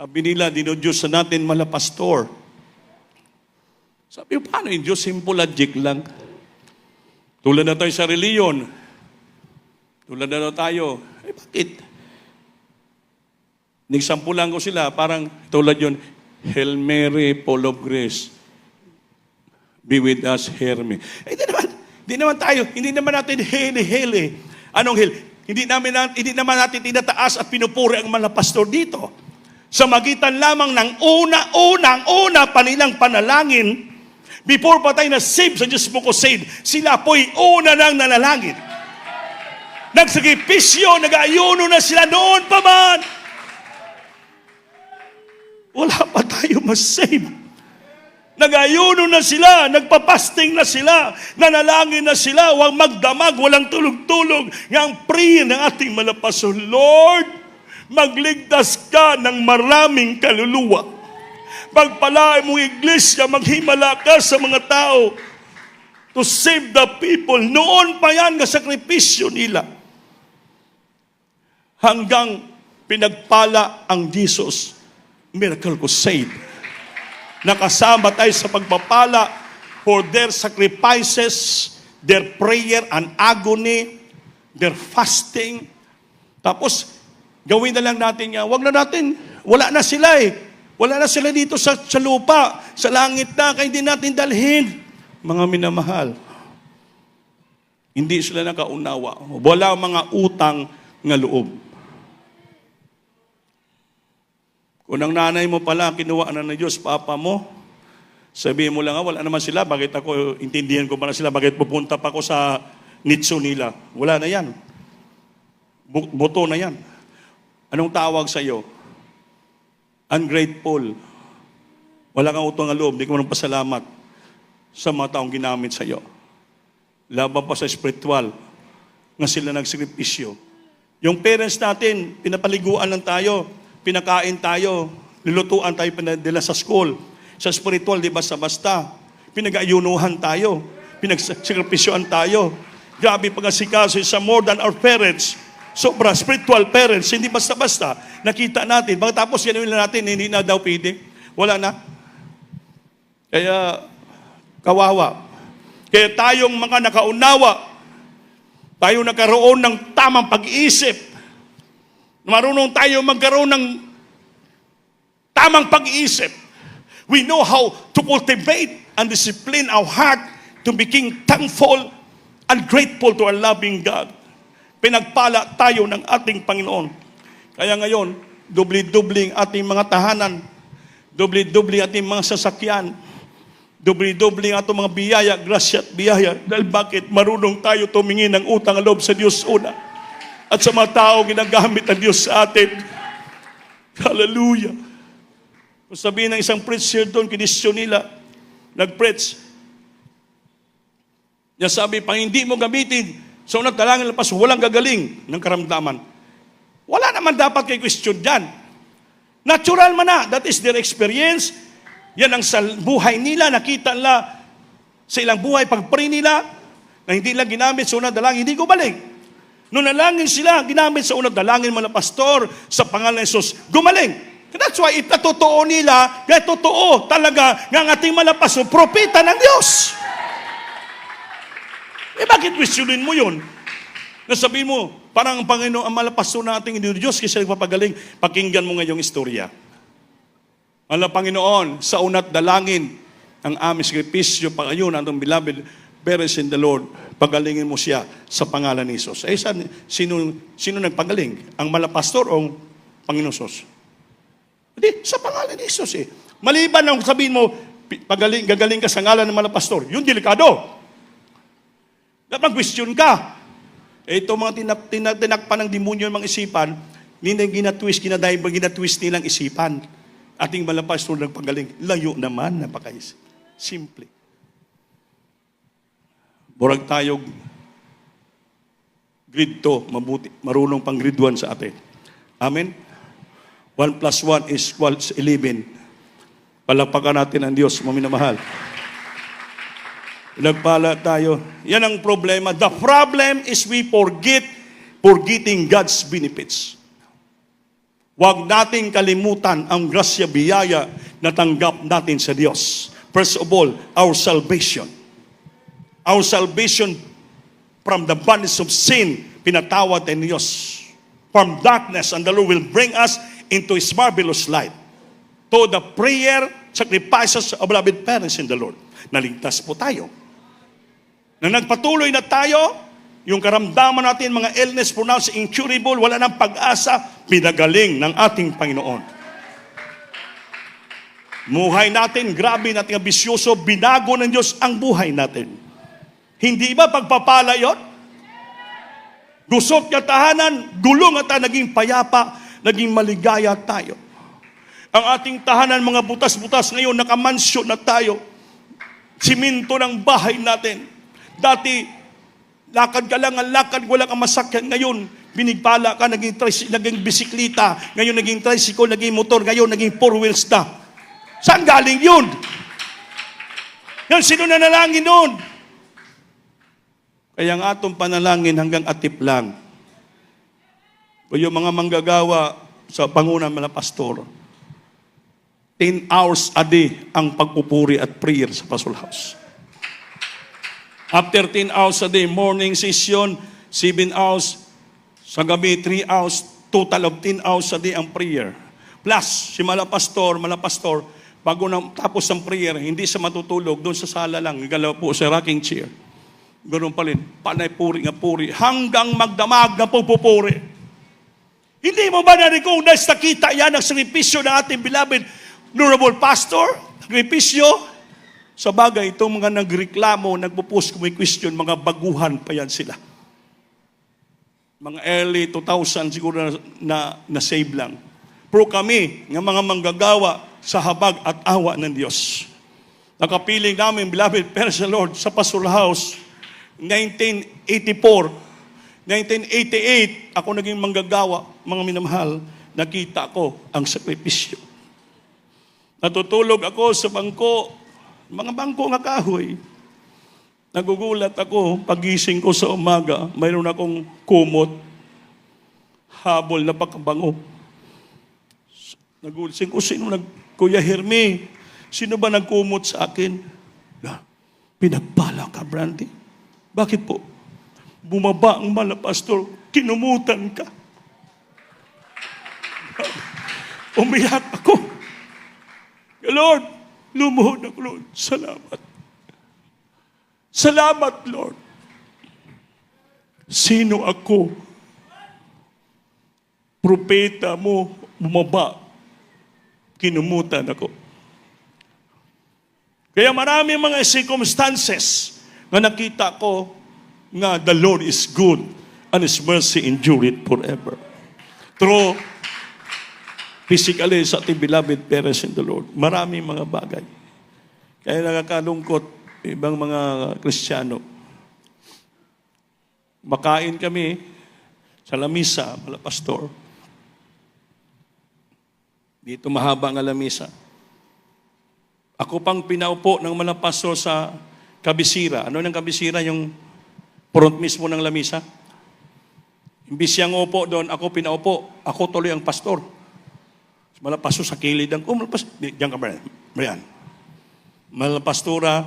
Sabi nila, dinodiyos sa natin mala pastor. Sabi, paano yung Diyos? Simple logic lang. Tulad na tayo sa reliyon. Tulad na tayo. Bakit? Nagsampulan ko sila, parang tulad yun, Hail Mary, full of grace. Be with us, hear me. Hindi naman natin hele. Anong hell? Hindi naman natin tinataas at pinupuri ang mga pastor dito. Sa magitan lamang ng una pa nilang panalangin, before pa tayo na-save sa Diyos mo ko saved, sila po'y una nang nanalangin. Nagsagipisyo, nag-ayuno na sila noon pa man. Wala pa tayo mas-save. Nag-ayuno na sila, nagpapasting na sila, nanalangin na sila, huwag magdamag, walang tulog-tulog. Yang prayer ng ating malapaso, Lord, magligtas ka ng maraming kaluluwa. Pagpalain mong iglesia, maghimala ka sa mga tao to save the people. Noon pa yan nga sakripisyo nila. Hanggang pinagpala ang Jesus, Miracle Crusade. Nakasama tayo sa pagpapala for their sacrifices, their prayer and agony, their fasting. Tapos, gawin na lang natin yan. Wala na sila eh. Wala na sila dito sa lupa, sa langit na, kaya hindi natin dalhin. Mga minamahal, hindi sila nakaunawa. Wala mga utang nga loob. Kung ang nanay mo pala, kinuha na ng Diyos, papa mo, sabihin mo lang, wala naman sila, bakit ako, intindihan ko pala sila, bakit pupunta pa ako sa nitso nila? Wala na yan. Boto na yan. Anong tawag sa iyo? Ungrateful. Wala kang utang na loob, hindi ka man pasalamat sa mga taong ginamit sa iyo. Laban pa sa spiritual, nga sila nagsakripisyo. Yung parents natin, pinapaliguan lang tayo, pinakain tayo, nilutuan tayo pinadala sa school. Sa spiritual, di basta-basta. Pinag-ayunuhan tayo. Pinagsakripisyoan tayo. Grabe pag-asikaso sa more than our parents. Sobra, spiritual parents, hindi basta-basta. Nakita natin. Pagkatapos yan natin, hindi na daw pwede. Wala na. Kaya, kawawa. Kaya tayong mga nakaunawa, tayo nakaroon ng tamang pag-iisip. Marunong tayo magkaroon ng tamang pag-iisip. We know how to cultivate and discipline our heart to become thankful and grateful to our loving God. Pinagpala tayo ng ating Panginoon. Kaya ngayon, dubli-dubling ating mga tahanan, dubli-dubling ating mga sasakyan, dubli-dubling atong mga biyaya, grasya at biyaya. Dahil bakit? Marunong tayo tumingin ng utang loob sa Diyos una. At sa mga tao, ginagamit ang Diyos sa atin. Hallelujah. Kung sabihin ng isang preacher doon, kinisyon nila, nag-preach. Niya sabi, pang hindi mo gamitin, sa unang talangin lapas, walang gagaling ng karamdaman. Wala naman dapat kay question dyan. Natural man na, that is their experience. Yan ang sa buhay nila, nakita nila sa ilang buhay, pag-pray nila, na hindi lang ginamit sa unang dalangin, hindi ko balik. Nung nalangin sila, ginamit sa unang dalangin mga pastor sa pangalan ng Jesus, gumaling. That's why itatotoo nila, kaya totoo talaga ng ating malapas, propeta ng Diyos. Bakit questionin mo yun? Nasabihin mo, parang ang Panginoon, ang malapaso na ating Diyos kasi nagpapagaling. Pakinggan mo ngayong istorya. Ang Panginoon, sa unat dalangin, ang aming sakripisyo, pag-ayun, ang beloved, parents in the Lord, pagalingin mo siya sa pangalan ni Jesus. Sino nagpagaling? Ang malapastor o ang Panginoon Jesus? Hindi, sa pangalan ni Jesus eh. Maliban ang sabihin mo, gagaling ka sa ngalan ng malapastor, yun delikado. Dapat question ka. Ito mga tinakpan ng demonyo ng mga isipan, hindi ginatwist nilang isipan. Ating malapastor nagpagaling. Layo naman, napakaisip. Simple. Murag tayo grade 2, mabuti, marunong pang grade 1 sa atin. Amen? 1 plus 1 is equals 11. Palakpakan natin ang Diyos, maminamahal. Nagpala tayo. Yan ang problema. The problem is we forgetting God's benefits. Huwag nating kalimutan ang grasya biyaya na tanggap natin sa Diyos. First of all, our salvation. Our salvation from the bondage of sin, pinatawad ng Diyos. From darkness, and the Lord will bring us into His marvelous light. To the prayer, sacrifices of beloved parents in the Lord. Naligtas po tayo. Na nagpatuloy na tayo, yung karamdaman natin, mga illness pronounced incurable, wala ng pag-asa, pinagaling ng ating Panginoon. Buhay natin, grabe natin ang bisyoso, binago ng Diyos ang buhay natin. Hindi ba pagpapala yun? Gusot nga tahanan, gulong at naging payapa, naging maligaya tayo. Ang ating tahanan, mga butas-butas ngayon, nakamansyon na tayo. Siminto ng bahay natin. Dati, lakad ka lang ang lakad, wala kang masakyan. Ngayon, binigpala ka, naging bisiklita. Ngayon, naging tricycle, naging motor. Ngayon, naging four wheels na. Saan galing yun? Yan, sino nanalangin nun? Kaya ang atong panalangin hanggang atip lang. O yung mga manggagawa sa pangunan mga pastor, 10 hours a day ang pagpupuri at prayer sa Pastoral House. After 10 hours a day, morning session, 7 hours, sa gabi 3 hours, total of 10 hours a day ang prayer. Plus, si malapastor, bago tapos ng prayer, hindi sa matutulog, doon sa sala lang, galaw po sa rocking chair. Ganoon pa rin, panay puri nga puri, hanggang magdamag na pupupuri. Hindi mo ba na-recognize, nakita yan ang sakripisyo ng ating beloved honorable pastor? Sakripisyo? Sa bagay, itong mga nagreklamo, nagpo-post kung may question, mga baguhan pa yan sila. Mga early 2000 siguro na save lang. Pero kami, ng mga manggagawa sa habag at awa ng Diyos. Nakapiling namin, beloved parents of the Lord, sa Pastoral House, 1984, 1988, ako naging manggagawa, mga minamahal, nakita ko ang sakripisyo. Natutulog ako sa bangko, mga bangko nga kahoy. Nagugulat ako, pagising ko sa umaga, mayroon akong kumot, habol na pagkabango. Nagulising ko, Kuya Herme, sino ba nagkumot sa akin? Pinagpala ka, Brandy. Bakit po? Bumaba ang malapastor, kinumutan ka. Umiyak ako. Lord, lumuhod ako, Lord. Salamat. Salamat, Lord. Sino ako? Propeta mo, bumaba. Kinumutan ako. Kaya marami mga circumstances na nakita ko nga the Lord is good and His mercy endureth forever. Through physically sa ating beloved parents in the Lord. Maraming mga bagay. Kaya nakakalungkot ibang mga Kristiyano. Makain kami sa lamisa, mga pastor. Dito mahaba ang lamisa. Ako pang pinaupo ng mga pastor sa kabisira. Ano ng kabisira? Yung front mismo ng lamisa. Imbis siyang upo doon, ako pinaupo. Ako tuloy ang pastor. Malapastor sa kilid ang diyan ka Brian. Malapastora,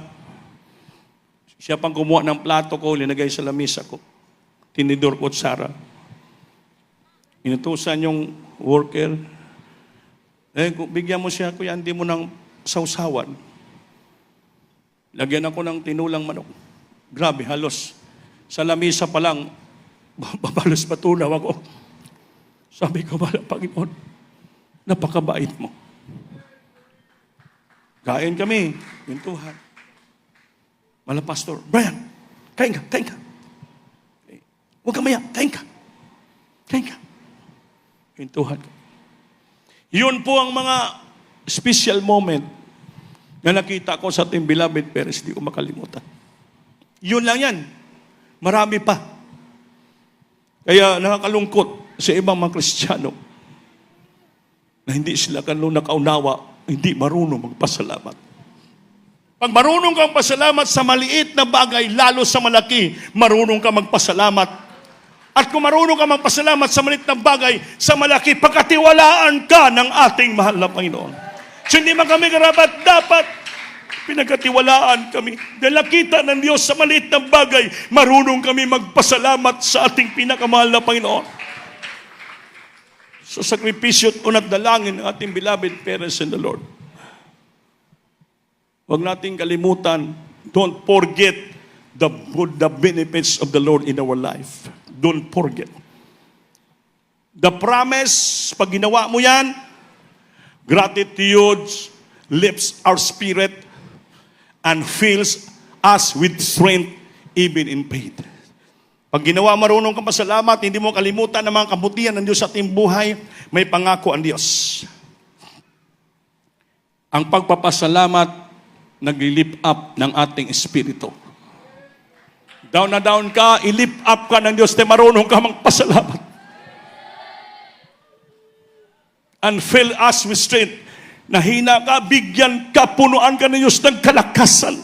siya pang kumuha ng plato ko, linagay sa lamisa ko. Tinidor ko at Sarah. Inutusan yung worker. Bigyan mo siya, kuya, hindi mo ng sausawan. Lagyan ako ng tinulang manok. Grabe, halos. Sa lamisa pa lang, babalos patunaw ako. Sabi ko, Panginoon, napakabait mo. Kain kami, pintuhan. Pastor, Brian, kain ka. Huwag ka maya, kain ka. Pintuhan ko. Yun po ang mga special moment na nakita ko sa ating beloved parents, di ko makalimutan. Yun lang yan. Marami pa. Kaya nakakalungkot sa ibang mga Kristiyano na hindi sila nakaunawa, hindi marunong magpasalamat. Pag marunong kang pasalamat sa maliit na bagay, lalo sa malaki, marunong kang magpasalamat. At kung marunong ka magpasalamat sa maliit na bagay, sa malaki, pagkatiwalaan ka ng ating mahal na Panginoon. So hindi man kami karapat, dapat pinagkatiwalaan kami. Dahil nakita ng Diyos sa maliit na bagay, marunong kami magpasalamat sa ating pinakamahal na Panginoon. Sa sakripisyo at unat dalangin ng ating beloved parents in the Lord. Huwag nating kalimutan, don't forget the benefits of the Lord in our life. Don't forget. The promise, pag ginawa mo yan, gratitude lifts our spirit and fills us with strength even in pain. Pag ginawa marunong kang pasalamat, hindi mo kalimutan ang mga kabutihan ng Diyos sa ating buhay, may pangako ang Diyos. Ang pagpapasalamat, nag-lift up ng ating espiritu. Down na down ka, i-lift up ka ng Diyos, na marunong ka magpasalamat. And fill us with strength. Nahina ka, bigyan ka, punuan ka ng Diyos ng kalakasan.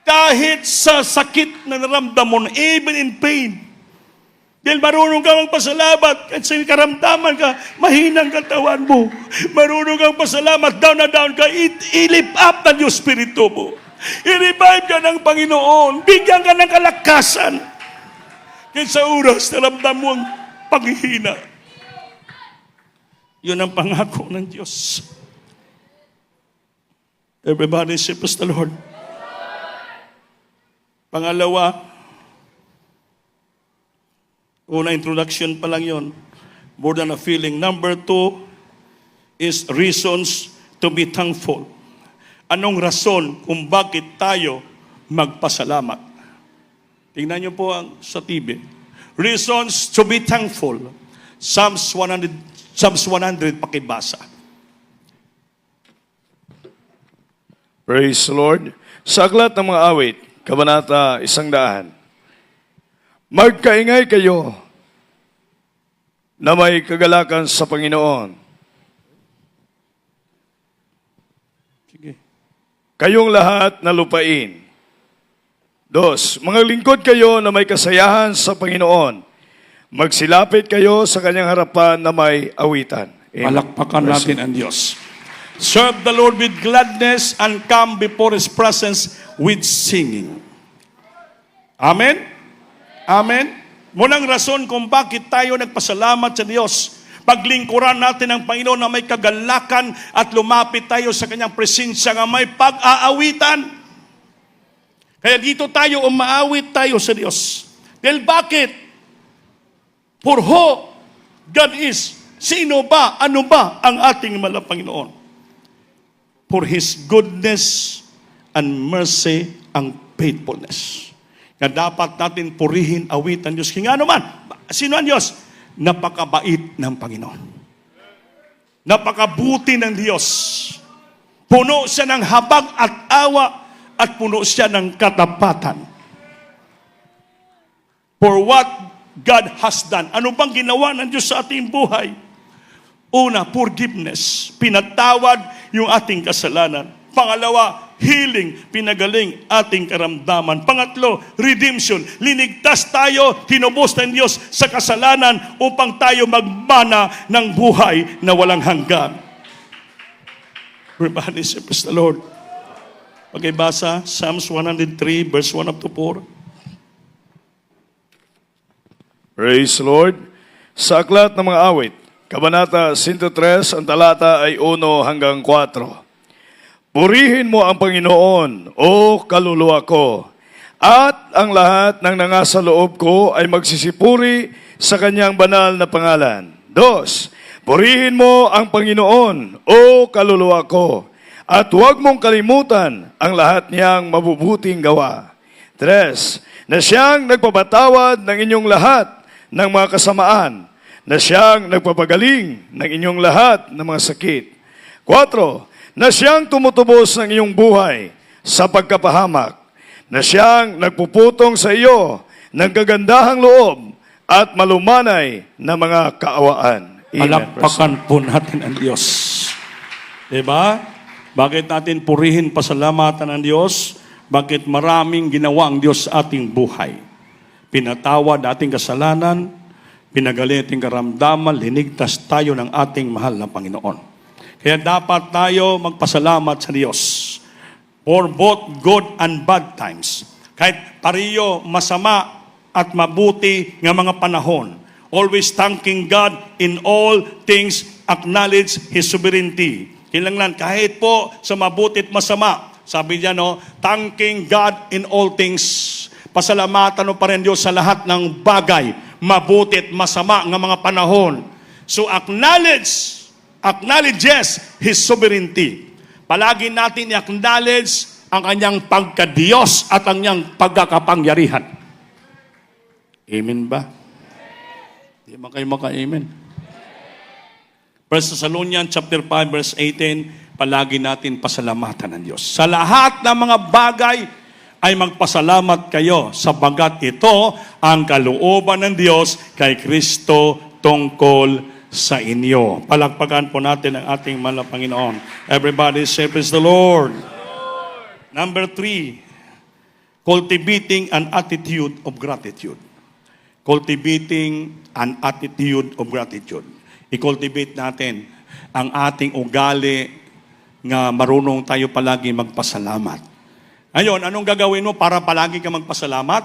Kahit sa sakit na naramdam mo, even in pain. Dahil marunong ka magpasalamat, at sa karamdaman ka, mahinang katawan mo. Marunong kang pasalamat, down na down ka, i-lift up ng Diyos Espiritu mo. I-revive ka ng Panginoon. Bigyan ka ng kalakasan. Kaya sa oras, naramdam mo ang paghihina. Yun ang pangako ng Diyos. Everybody say, praise the Lord. Pangalawa, una introduction pa lang yun. More than a feeling. Number 2 is reasons to be thankful. Anong rason kung bakit tayo magpasalamat? Tingnan niyo po ang sa TV. Reasons to be thankful. Psalms 100, pakibasa. Praise the Lord. Sa aklat ng mga awit, Kabanata 100. Magkaingay kayo na may kagalakan sa Panginoon. Sige. Kayong lahat na lupain. 2, mga lingkod kayo na may kasayahan sa Panginoon. Magsilapit kayo sa kanyang harapan na may awitan. Palakpakan natin ang Diyos. Serve the Lord with gladness and come before His presence with singing. Amen? Amen? Munang rason kung bakit tayo nagpasalamat sa Diyos. Paglingkuran natin ang Panginoon na may kagalakan at lumapit tayo sa kanyang presensya na may pag-aawitan. Kaya dito tayo umaawit tayo sa Diyos. Dahil bakit? For who God is. Sino ba? Ano ba ang ating mahal na Panginoon? For His goodness and mercy and faithfulness. Na dapat natin purihin, awitan Diyos. Kaya naman, sino ang Diyos? Napakabait ng Panginoon. Napakabuti ng Diyos. Puno siya ng habag at awa at puno siya ng katapatan. For what God has done. Ano bang ginawa ng Diyos sa ating buhay? Una, forgiveness. Pinatawad yung ating kasalanan. Pangalawa, healing. Pinagaling ating karamdaman. Pangatlo, redemption. Linigtas tayo, tinubos ng Diyos sa kasalanan upang tayo magmana ng buhay na walang hanggan. Everybody say, praise the Lord. Pagibasa, Psalms 103, verse 1 up to 4. Praise the Lord. Sa aklat ng mga awit, Kabanata 103, ang talata ay 1 hanggang 4. Purihin mo ang Panginoon, o kaluluwa ko, at ang lahat ng nangasa loob ko ay magsisipuri sa kanyang banal na pangalan. 2, purihin mo ang Panginoon, o kaluluwa ko, at huwag mong kalimutan ang lahat niyang mabubuting gawa. 3, na siyang nagpapatawad ng inyong lahat ng mga kasamaan, na siyang nagpapagaling ng inyong lahat ng mga sakit. 4, na siyang tumutubos ng iyong buhay sa pagkapahamak, na siyang nagpuputong sa iyo ng kagandahang loob at malumanay na mga kaawaan. Palakpakan po natin ang Diyos. Diba? Bakit natin purihin, pasalamatan ang Diyos? Bakit maraming ginawa ang Diyos sa ating buhay? pinatawad ating kasalanan, pinagaling ating karamdaman, linigtas tayo ng ating mahal na Panginoon. Kaya dapat tayo magpasalamat sa Diyos for both good and bad times. Kahit pariyo masama at mabuti nga mga panahon. Always thanking God in all things, acknowledge His sovereignty. Kailangan kahit po sa mabuti at masama, sabi niya, no, thanking God in all things. Pasalamatan mo pa rin Diyos sa lahat ng bagay, mabuti at masama ng mga panahon. So acknowledges His sovereignty. Palagi natin i-acknowledge ang kanyang pagka-Diyos at ang kanyang pagkakapangyarihan. Amen ba? Di ba kayo maka-amen? 1 Thessalonians chapter 5 verse 18, palagi natin pasalamatan ng Diyos. Sa lahat ng mga bagay ay magpasalamat kayo sapagat ito ang kalooban ng Diyos kay Kristo tungkol sa inyo. Palakpakan po natin ang ating mahal na Panginoon. Everybody say, praise the Lord. Number 3, cultivating an attitude of gratitude. Cultivating an attitude of gratitude. I-cultivate natin ang ating ugali nga marunong tayo palagi magpasalamat. Ngayon, anong gagawin mo para palagi ka magpasalamat?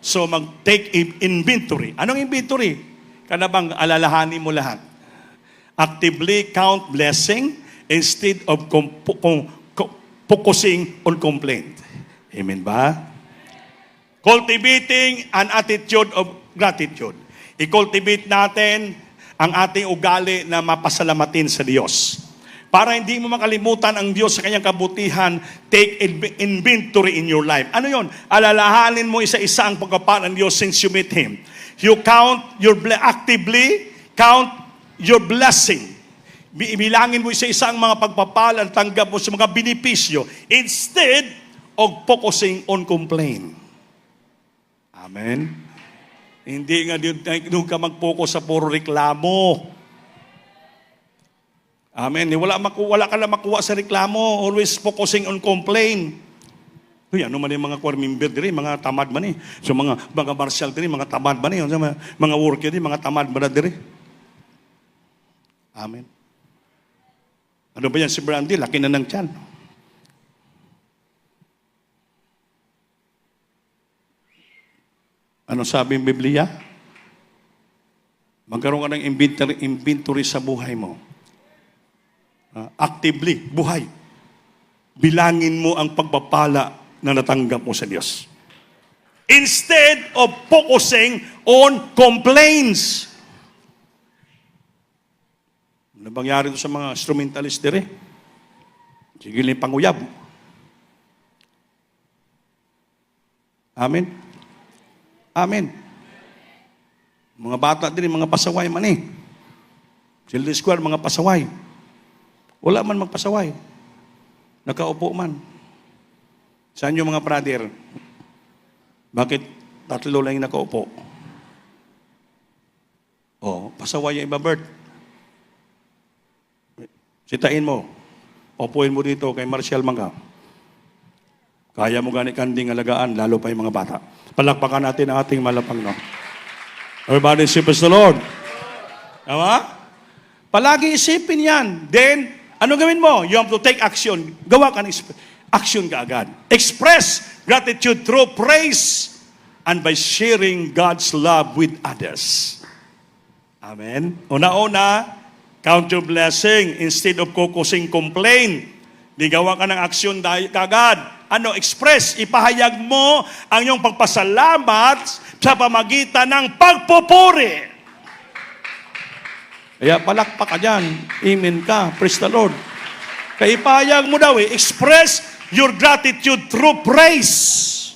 So, mag-take inventory. Anong inventory? Kana bang alalahanin mo lahat? Actively count blessing instead of focusing on complaint. Amen ba? Cultivating an attitude of gratitude. I-cultivate natin ang ating ugali na mapasalamatin sa Diyos. Para hindi mo makalimutan ang Diyos sa kanyang kabutihan, take inventory in your life. Ano yon? Alalahanin mo isa-isa ang pagkapal ng Diyos since you meet Him. You actively count your blessing. Ibilangin mo isa-isa ang mga pagpapal at tanggap mo sa mga benepisyo instead of focusing on complaint. Amen? Hindi nga doon ka mag-focus sa puro reklamo. Amen. Wala ka na makuha sa reklamo. Always focusing on complaint. Uy, ano man yung mga choir member diri, mga tamad man eh. So mga martial diri, mga tamad man eh. Mga worker diri, mga tamad man diri. Amen. Ano ba yan si Brandy? Laki na ng tiyan. Ano sabi ng Biblia? Magkaroon ka ng inventory sa buhay mo. Actively, buhay. Bilangin mo ang pagpapala na natanggap mo sa Diyos. Instead of focusing on complaints. Ano bangyari ito sa mga instrumentalist dire? Sige lang panguyab. Amen. Amen. Mga bata din, mga pasaway man eh. Children's Square, mga pasaway. Wala man magpasaway. Nakaupo man. Saan yung mga brother? Bakit tatlo lang yung nakaupo? Pasaway yung iba, Bert. Sitain mo. Upuin mo dito kay Marcial Mangga. Kaya mo gani kanding alagaan, lalo pa yung mga bata. Palakpakan natin ang ating malapang, no? Everybody say, praise the Lord. Tama? Palagi isipin yan. Then, ano gawin mo? You have to take action. Gawa ka ng action ka agad. Express gratitude through praise and by sharing God's love with others. Amen? Una-una, count your blessing instead of focusing complaint. Di gawa ka ng aksyon kagad. Express, ipahayag mo ang iyong pagpasalamat sa pamagitan ng pagpupuri. Kaya palakpak ka dyan. Amen ka. Praise the Lord. Kaya ipahayag mo daw express your gratitude through praise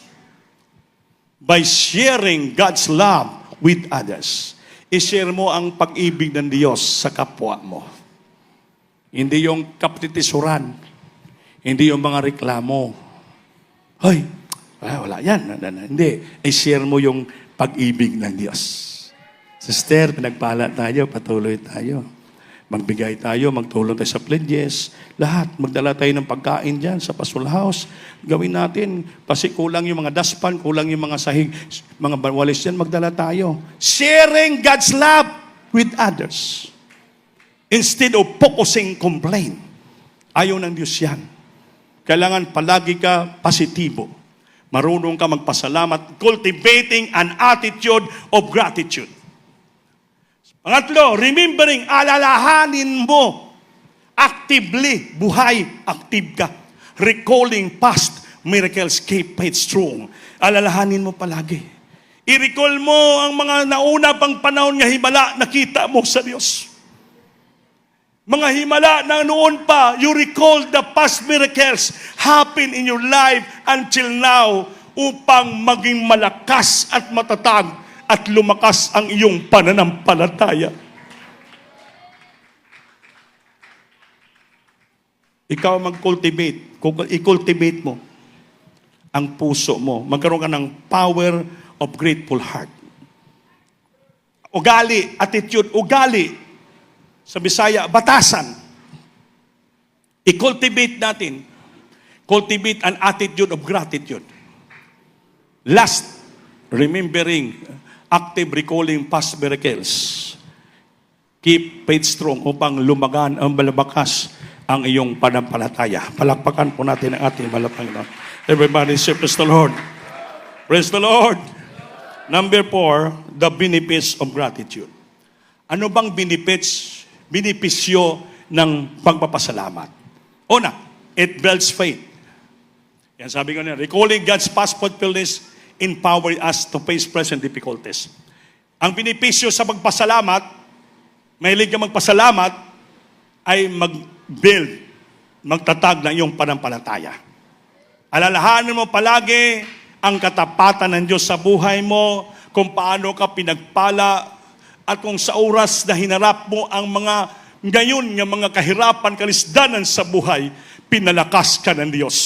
by sharing God's love with others. I-share mo ang pag-ibig ng Diyos sa kapwa mo. Hindi yung kaptitisuran. Hindi yung mga reklamo. Hoy, wala yan. Hindi. I-share mo yung pag-ibig ng Diyos. Sister, pinagpala tayo, patuloy tayo. Magbigay tayo, magtulong tayo sa pledges, lahat. Magdala tayo ng pagkain dyan sa Pastoral House. Gawin natin. Kasi kulang yung mga daspan, kulang yung mga sahig, mga walis dyan, magdala tayo. Sharing God's love with others. Instead of focusing complaint. Ayaw ng Diyos yan. Kailangan palagi ka positibo. Marunong ka magpasalamat, cultivating an attitude of gratitude. Pangatlo, remembering, alalahanin mo, actively, buhay, active ka. Recalling past miracles, keep faith strong. Alalahanin mo palagi. I-recall mo ang mga nauna pang panahon nga himala, nakita mo sa Diyos. Mga himala na noon pa, you recall the past miracles happen in your life until now upang maging malakas at matatag at lumakas ang iyong pananampalataya. Ikaw mag-cultivate, i-cultivate mo ang puso mo. Magkaroon ka ng power of grateful heart. Ugali, attitude, ugali. Sa Bisaya, batasan. I-cultivate natin. Cultivate an attitude of gratitude. Last, remembering, active recalling past miracles. Keep faith strong upang lumagan ang malabakas ang iyong panampalataya. Palakpakan po natin ang ating Panginoon. Everybody say, praise the Lord. Praise the Lord. Number 4, the benefits of gratitude. Ano bang benepisyo ng pagpapasalamat? Una, it builds faith. Yan sabi ko na, recalling God's past faithfulness empower us to face present difficulties. Ang benepisyo sa pagpasalamat, mahilig ka magpasalamat, ay mag-build, magtatag ng iyong panampalataya. Alalahanin mo palagi ang katapatan ng Diyos sa buhay mo, kung paano ka pinagpala, at kung sa oras na hinarap mo ang mga ngayon ng mga kahirapan, kalisdanan sa buhay, pinalakas ka ng Diyos.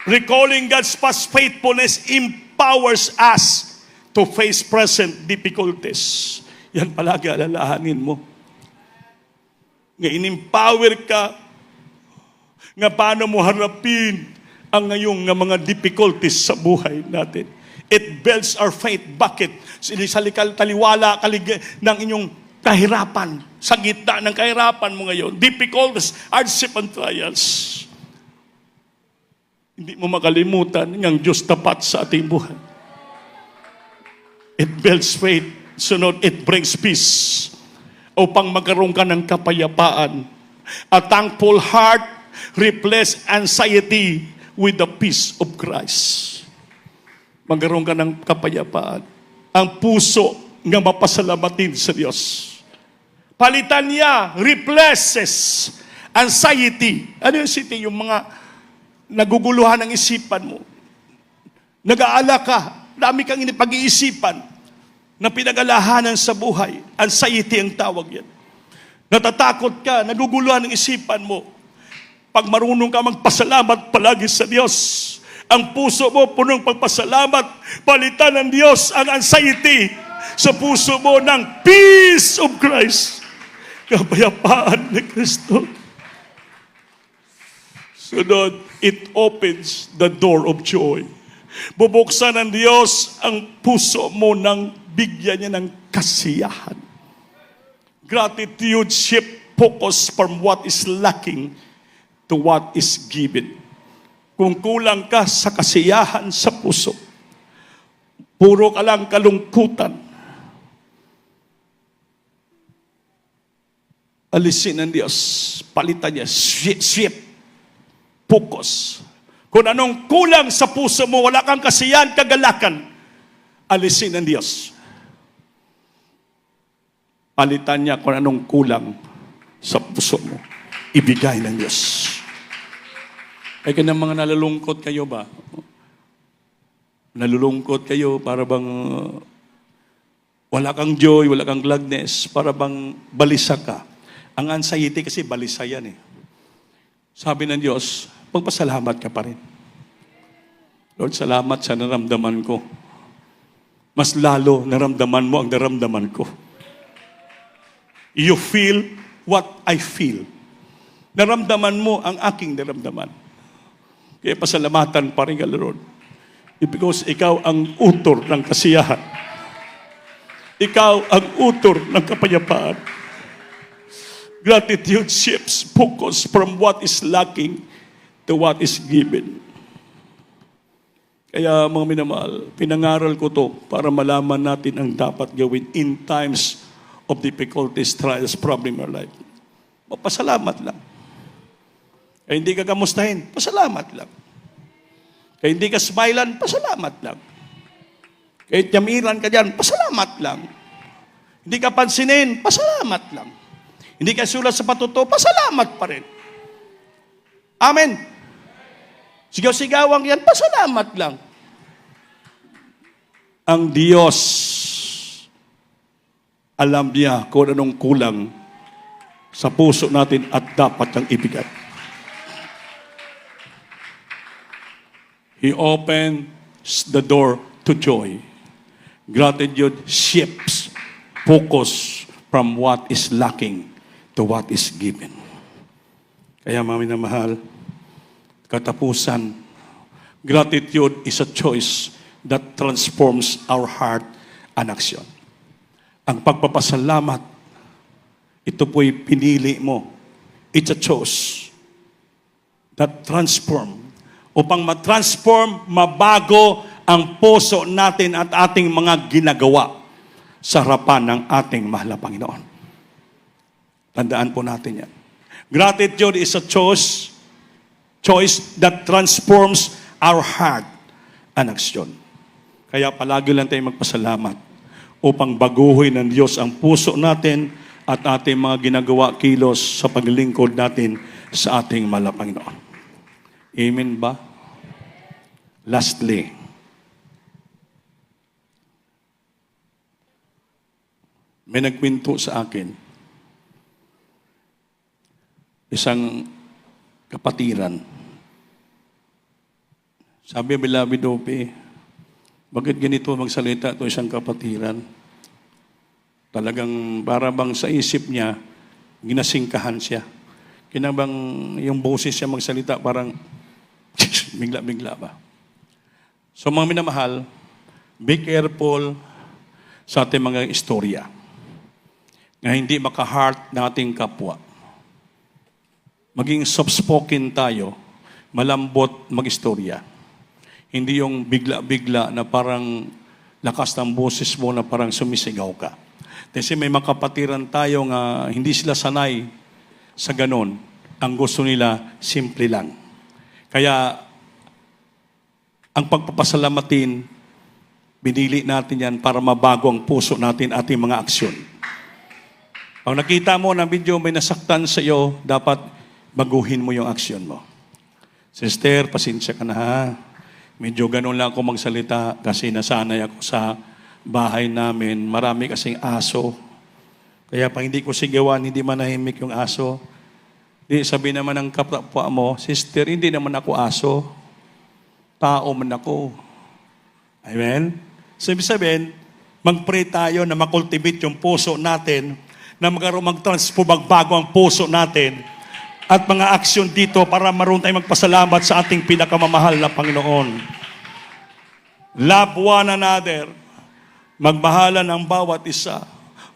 Recalling God's past faithfulness empowers us to face present difficulties. Yan palagi alalahanin mo. Nga in-empower ka, nga paano mo harapin ang ngayong nga mga difficulties sa buhay natin. It builds our faith. Bakit? Sa taliwala ng inyong kahirapan, sa gitna ng kahirapan mo ngayon, difficulties, hardship and trials. Hindi mo makalimutan ng Diyos tapat sa ating buhay. It builds faith. Sunod, it brings peace. Upang magkaroon ka ng kapayapaan. A thankful heart replaces anxiety with the peace of Christ. Magkaroon ka ng kapayapaan. Ang puso nga mapasalamatin sa Diyos. Palitan niya, replaces anxiety. Ano yung anxiety? Yung mga naguguluhan ng isipan mo. Nag-aala ka. Dami kang pag-iisipan na pinag-alahanan sa buhay. Anxiety ang tawag yan. Natatakot ka, naguguluhan ng isipan mo. Pag marunong ka magpasalamat palagi sa Diyos, ang puso mo punong pagpasalamat, palitan ng Diyos ang anxiety sa puso mo ng peace of Christ. Kapayapaan ni Kristo. Sunod, it opens the door of joy. Bubuksan ng Diyos ang puso mo nang bigyan niya ng kasiyahan. Gratitude shift focus from what is lacking to what is given. Kung kulang ka sa kasiyahan sa puso, puro ka lang kalungkutan, alisin ng Diyos, palitan niya, shift focus. Kung anong kulang sa puso mo, wala kang kasiyahan, kagalakan, alisin ng Diyos. Palitan niya kung anong kulang sa puso mo, ibigay ng Diyos. Ay kaya mga nalulungkot kayo ba? Nalulungkot kayo para bang wala kang joy, wala kang gladness, para bang balisa ka. Ang anxiety kasi balisa yan eh. Sabi ng Diyos, magpasalamat ka pa rin. Lord, salamat sa naramdaman ko. Mas lalo naramdaman mo ang naramdaman ko. You feel what I feel. Naramdaman mo ang aking naramdaman. Kaya pasalamatan pa rin ka, Lord. Because ikaw ang utor ng kasiyahan. Ikaw ang utor ng kapayapaan. Gratitude shifts focus from what is lacking to what is given. Kaya mga minamahal, pinangaral ko to para malaman natin ang dapat gawin in times of difficulties, trials, problem in our life. Pasalamat lang. Kaya hindi ka kamustahin, pasalamat lang. Kaya hindi ka smilan, pasalamat lang. Kaya tiyamiran ka dyan, pasalamat lang. Hindi ka pansinin, pasalamat lang. Hindi ka sulat sa patuto, pasalamat pa rin. Amen. Sigaw-sigawang yan, pasalamat lang. Ang Diyos, alam niya kung anong kulang sa puso natin at dapat niyang ibigay. He opens the door to joy. Gratitude shifts focus from what is lacking to what is given. Kaya mga minamahal, katapusan, gratitude is a choice that transforms our heart and action. Ang pagpapasalamat, ito po'y pinili mo. It's a choice that transform. Upang matransform, mabago ang puso natin at ating mga ginagawa sa harapan ng ating mahal na Panginoon. Tandaan po natin yan. Gratitude is a choice that transforms our heart and action. Kaya palagi lang tayong magpasalamat upang baguhin ng Diyos ang puso natin at ating mga ginagawa kilos sa paglilingkod natin sa ating mahal na Panginoon. Amen ba? Lastly, may nagkwento sa akin, isang kapatiran. Sabi, Beloved Ope, bakit ganito magsalita ito isang kapatiran? Talagang para bang sa isip niya, ginasingkahan siya. Kinabang yung boses siya magsalita, parang bigla-bigla ba? So mga minamahal, be careful sa ating mga istorya na hindi maka-heart ng ating kapwa. Maging soft-spoken tayo, malambot mag-istorya. Hindi yung bigla-bigla na parang lakas ng boses mo na parang sumisigaw ka. Kasi may makapatiran tayo nga hindi sila sanay sa ganon. Ang gusto nila, simple lang. Kaya, ang pagpapasalamatin, binili natin yan para mabago ang puso natin ating mga aksyon. Pag nakita mo ng video may nasaktan sa iyo, dapat baguhin mo yung aksyon mo. Sister, pasensya ka na ha. Medyo ganun lang ako magsalita kasi nasanay ako sa bahay namin. Marami kasing aso. Kaya pag hindi ko sigawan, hindi manahimik yung aso. Di sabi naman ng kapwa mo, Sister, hindi naman ako aso. Tao man ako. Amen? Sabihin, mag-pray tayo na makultivate yung puso natin, na mag-transform, magbago ang puso natin, at mga aksyon dito para maroon tayong magpasalamat sa ating pinakamamahal na Panginoon. Love one another. Magmahalan ang bawat isa.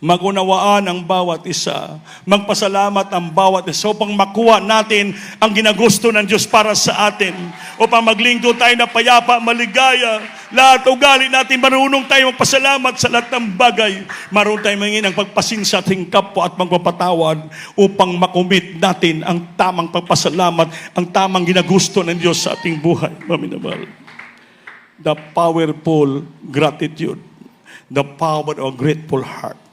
Magunawaan ang bawat isa. Magpasalamat ang bawat isa upang makuha natin ang ginagusto ng Diyos para sa atin. Upang maglingkod tayo na payapa, maligaya. Lahat ugali natin, marunong tayo magpasalamat sa lahat ng bagay. Marunong tayo mangingin ang pagpasensya sa ating kapwa at magpapatawad upang makumit natin ang tamang pagpasalamat, ang tamang ginagusto ng Diyos sa ating buhay. Maminamahal. The powerful gratitude. The power of grateful heart.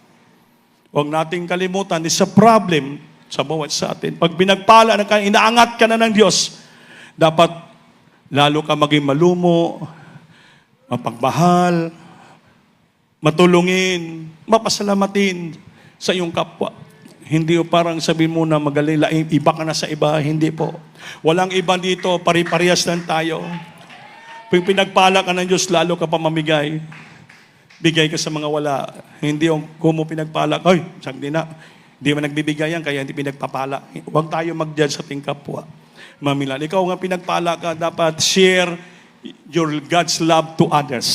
Huwag nating kalimutan, is a problem sa bawat sa atin. Pag binagpala na ka, inaangat ka na ng Diyos, dapat lalo ka maging malumo, mapagmahal, matulungin, mapasalamatin sa iyong kapwa. Hindi o parang sabi mo na magalila, iba ka na sa iba. Hindi po. Walang iba dito, pari-parehas lang tayo. Pag pinagpala ka ng Diyos, lalo ka pa mamigay. Bigay ka sa mga wala. Hindi yung kumo pinagpala, ay, sagdi na. Di man nagbibigayan, kaya hindi pinagpapala. Huwag tayo mag-judge sa ating kapwa. Mamilan. Ikaw nga pinagpala ka, dapat share your God's love to others.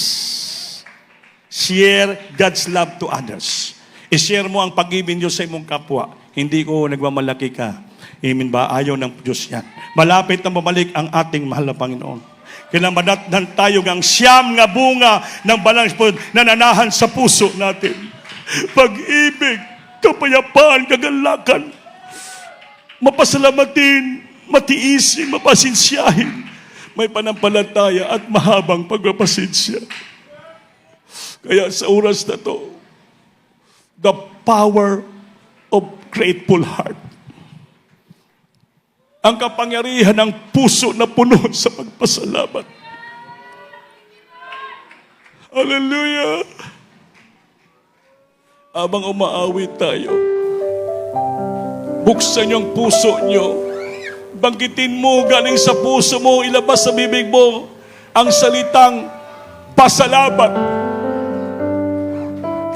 Share God's love to others. I-share mo ang pag-ibig Diyos sa imong kapwa. Hindi ko nagmamalaki ka. Amen ba? Ayaw ng Diyos yan. Malapit na mamalik ang ating mahal na Panginoon. Kinamanatnan tayo ng siyam nga bunga ng Balang Espiritu na nanahan sa puso natin. Pag-ibig, kapayapaan, kagalakan, mapasalamatin, matiisin, mapasinsyahin, may panampalataya at mahabang pagpapasinsya. Kaya sa oras na to, the power of grateful heart. Ang kapangyarihan ng puso na puno sa pagpasalamat. Hallelujah! Habang umaawit tayo, buksan yung puso nyo. Banggitin mo, galing sa puso mo, ilabas sa bibig mo ang salitang pasalamat.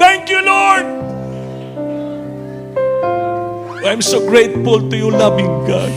Thank you, Lord! I'm so grateful to you, loving God.